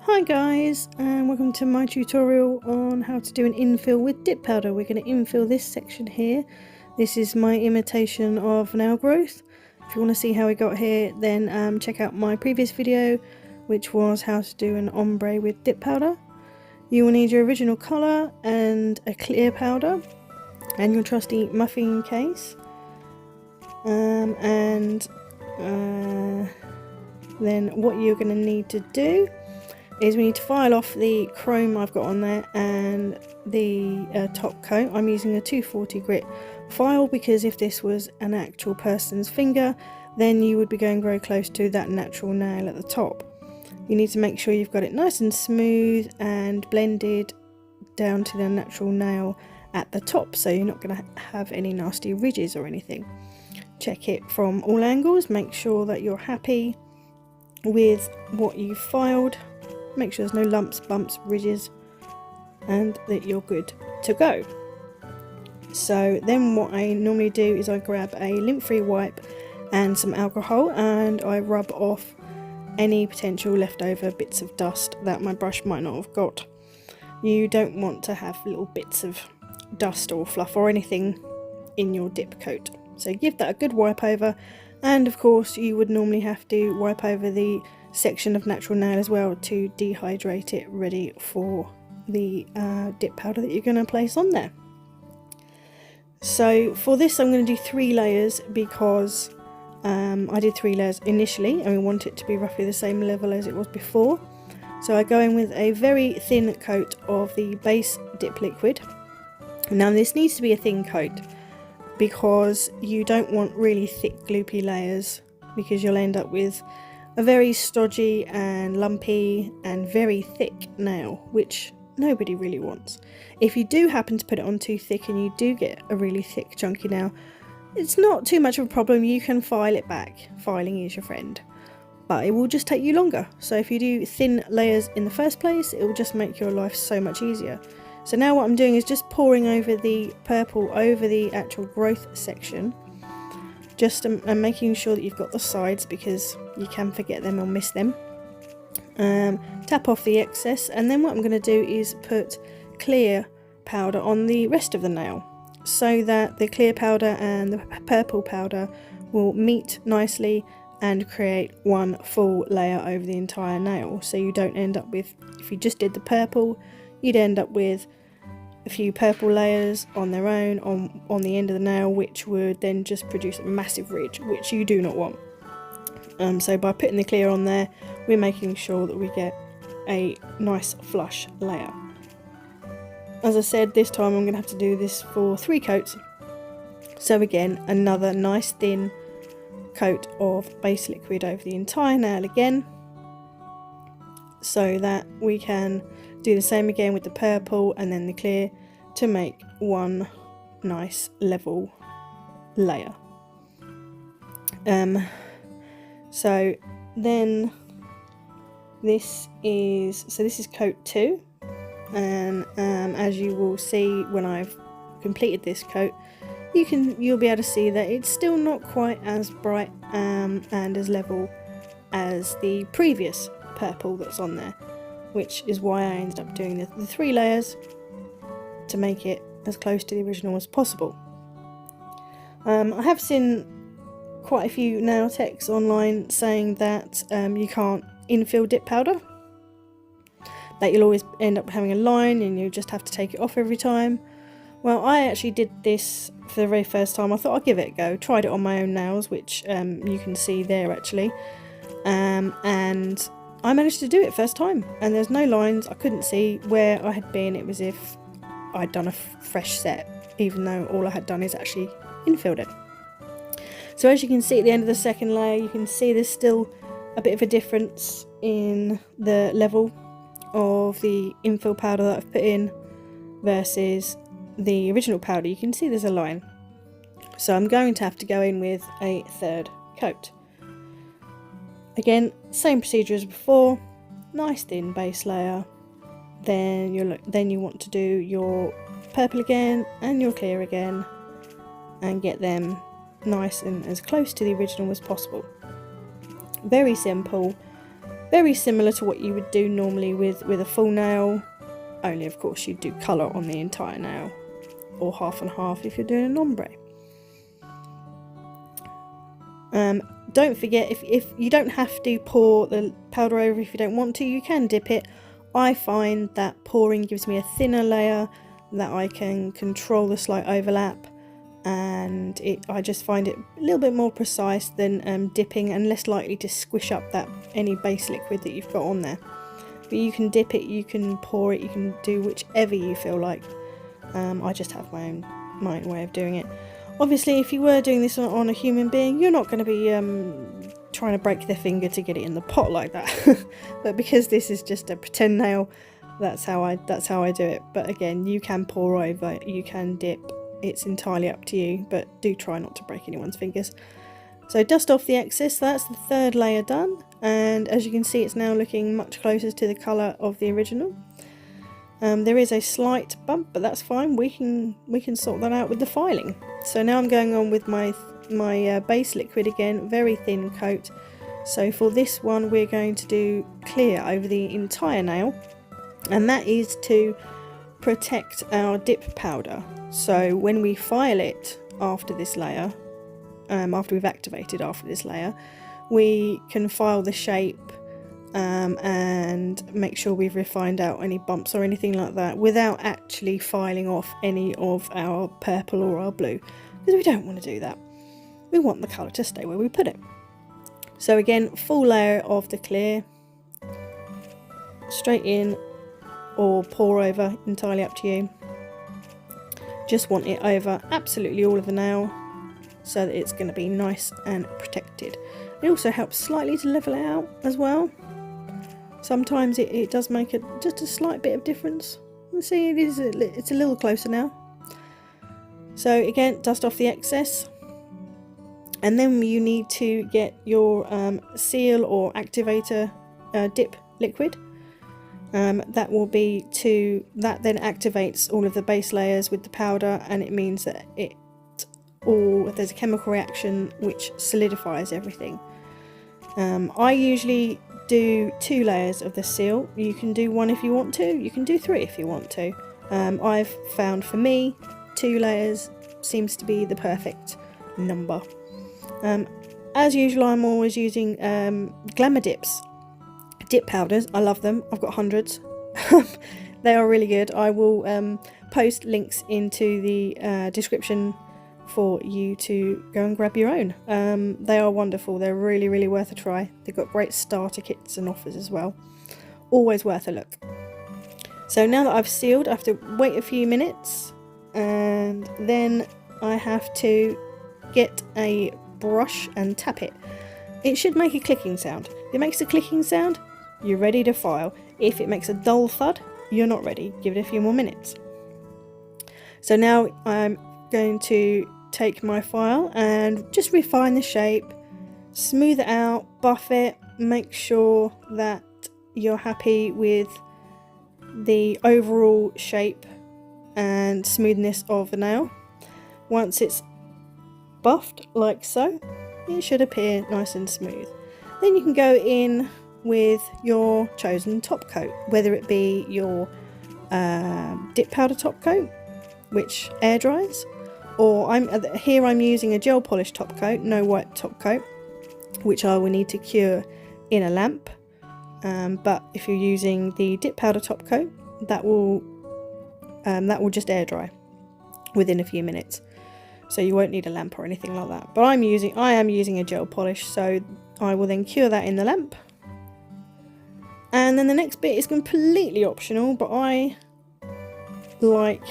Hi guys, and welcome to my tutorial on how to do an infill with dip powder. We're going to infill this section here. This is my imitation of nail growth. If you want to see how we got here, then check out my previous video, which was how to do an ombre with dip powder. You will need your original colour and a clear powder and your trusty muffin case. Then what you're going to need to do is we need to file off the chrome I've got on there and the top coat. I'm using a 240 grit file because if this was an actual person's finger, then you would be going very close to that natural nail at the top. You need to make sure you've got it nice and smooth and blended down to the natural nail at the top, so you're not going to have any nasty ridges or anything. Check it from all angles, make sure that you're happy with what you've filed. Make sure there's no lumps, bumps, ridges, and that you're good to go. So then what I normally do is I grab a lint-free wipe and some alcohol and I rub off any potential leftover bits of dust that my brush might not have got. You don't want to have little bits of dust or fluff or anything in your dip coat. So give that a good wipe over, and of course you would normally have to wipe over the section of natural nail as well to dehydrate it ready for the dip powder that you're going to place on there. So for this I'm going to do 3 layers because I did 3 layers initially and we want it to be roughly the same level as it was before. So I go in with a very thin coat of the base dip liquid. Now this needs to be a thin coat because you don't want really thick gloopy layers, because you'll end up with a very stodgy and lumpy and very thick nail, which nobody really wants. If you do happen to put it on too thick and you do get a really thick chunky nail, it's not too much of a problem. You can file it back. Filing is your friend, but it will just take you longer. So if you do thin layers in the first place, it will just make your life so much easier. So now what I'm doing is just pouring over the purple over the actual growth section, just and making sure that you've got the sides, because you can forget them or miss them. Tap off the excess, and then what I'm going to do is put clear powder on the rest of the nail, so that the clear powder and the purple powder will meet nicely and create one full layer over the entire nail. So you don't end up with, if you just did the purple, you'd end up with a few purple layers on their own on the end of the nail, which would then just produce a massive ridge, which you do not want. So by putting the clear on there, we're making sure that we get a nice flush layer. As I said, this time I'm going to have to do this for 3 coats. So again, another nice thin coat of base liquid over the entire nail again, so that we can do the same again with the purple and then the clear to make one nice level layer. So then this is coat 2, and as you will see when I've completed this coat, you'll be able to see that it's still not quite as bright and as level as the previous purple that's on there, which is why I ended up doing the 3 layers to make it as close to the original as possible. I have seen quite a few nail techs online saying that you can't infill dip powder, that you'll always end up having a line and you just have to take it off every time. Well, I actually did this for the very first time. I thought I'd give it a go, tried it on my own nails, which you can see there actually, and I managed to do it first time, and there's no lines. I couldn't see where I had been. It was as if I'd done a fresh set, even though all I had done is actually infilled it. So as you can see at the end of the second layer, you can see there's still a bit of a difference in the level of the infill powder that I've put in versus the original powder. You can see there's a line. So I'm going to have to go in with a 3rd coat. Again, same procedure as before, nice thin base layer, then you want to do your purple again and your clear again and get them nice and as close to the original as possible. Very simple, Very similar to what you would do normally with a full nail, only of course you'd do colour on the entire nail, or half and half if you're doing an ombre. Don't forget, if you don't have to pour the powder over if you don't want to, you can dip it. I find that pouring gives me a thinner layer that I can control the slight overlap, and I just find it a little bit more precise than dipping, and less likely to squish up any base liquid that you've got on there. But you can dip it, you can pour it, you can do whichever you feel like. I just have my own way of doing it. Obviously, if you were doing this on a human being, you're not going to be trying to break their finger to get it in the pot like that. But because this is just a pretend nail, that's how I do it. But again, you can pour over, you can dip. It's entirely up to you, but do try not to break anyone's fingers. So dust off the excess. That's the third layer done, and as you can see, it's now looking much closer to the colour of the original. There is a slight bump, but that's fine. We can sort that out with the filing. So now I'm going on with my base liquid again, very thin coat. So for this one, we're going to do clear over the entire nail, and that is to protect our dip powder. So when we file it after this layer, after we've activated after this layer, we can file the shape and make sure we've refined out any bumps or anything like that without actually filing off any of our purple or our blue, because we don't want to do that. We want the colour to stay where we put it. So again, full layer of the clear, straight in or pour over, entirely up to you. Just want it over absolutely all of the nail so that it's going to be nice and protected. It also helps slightly to level it out as well. Sometimes it does make just a slight bit of difference. You see, it's a little closer now. So again, dust off the excess, and then you need to get your seal or activator dip liquid. That then activates all of the base layers with the powder, and it means that there's a chemical reaction which solidifies everything. I usually do 2 layers of the seal. You can do 1 if you want to, you can do 3 if you want to. I've found for me 2 layers seems to be the perfect number. As usual, I'm always using Glamour Dips dip powders. I love them. I've got hundreds. They are really good. I will post links into the description for you to go and grab your own. They are wonderful. They're really, really worth a try. They've got great starter kits and offers as well. Always worth a look. So now that I've sealed, I have to wait a few minutes, and then I have to get a brush and tap it. It should make a clicking sound. If it makes a clicking sound, you're ready to file. If it makes a dull thud, you're not ready. Give it a few more minutes. So now I'm going to take my file and just refine the shape, smooth it out, buff it, make sure that you're happy with the overall shape and smoothness of the nail. Once it's buffed like so, it should appear nice and smooth. Then you can go in with your chosen top coat, whether it be your dip powder top coat, which air dries, or I'm using a gel polish top coat, no white top coat, which I will need to cure in a lamp. But if you're using the dip powder top coat, that will just air dry within a few minutes, so you won't need a lamp or anything like that. But I am using a gel polish, so I will then cure that in the lamp. And then the next bit is completely optional, but I like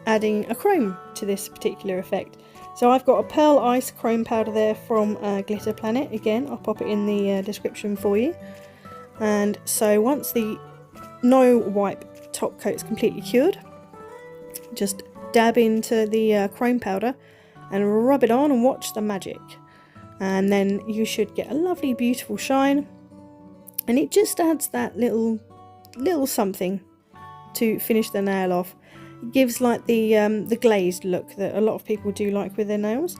adding a chrome to this particular effect. So I've got a Pearl Ice chrome powder there from Glitter Planet. Again, I'll pop it in the description for you. And so once the no wipe top coat's completely cured, just dab into the chrome powder and rub it on and watch the magic. And then you should get a lovely, beautiful shine. And it just adds that little something to finish the nail off. It gives like the glazed look that a lot of people do like with their nails.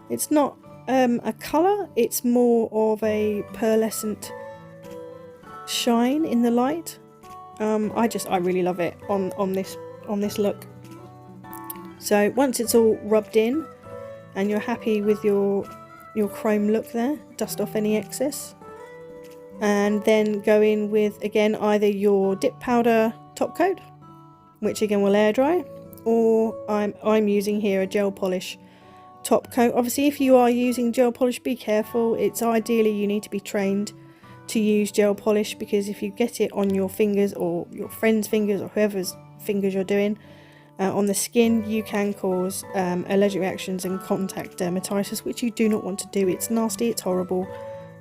It's not a colour, it's more of a pearlescent shine in the light. I really love it on this look. So once it's all rubbed in and you're happy with your chrome look there, dust off any excess, and then go in with, again, either your dip powder top coat, which again will air dry, or I'm using here a gel polish top coat. Obviously, if you are using gel polish, be careful. It's ideally you need to be trained to use gel polish, because if you get it on your fingers or your friend's fingers or whoever's fingers you're doing on the skin, you can cause allergic reactions and contact dermatitis, which you do not want to do. It's nasty, it's horrible,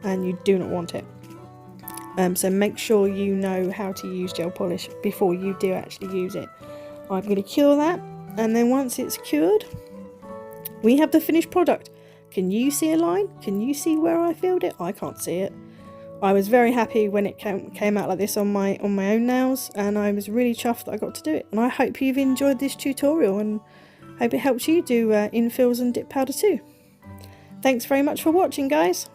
and you do not want it. So make sure you know how to use gel polish before you do actually use it. I'm going to cure that, and then once it's cured, we have the finished product. Can you see a line? Can you see where I filled it? I can't see it. I was very happy when it came out like this on my own nails, and I was really chuffed that I got to do it. And I hope you've enjoyed this tutorial, and hope it helps you do infills and dip powder too. Thanks very much for watching, guys.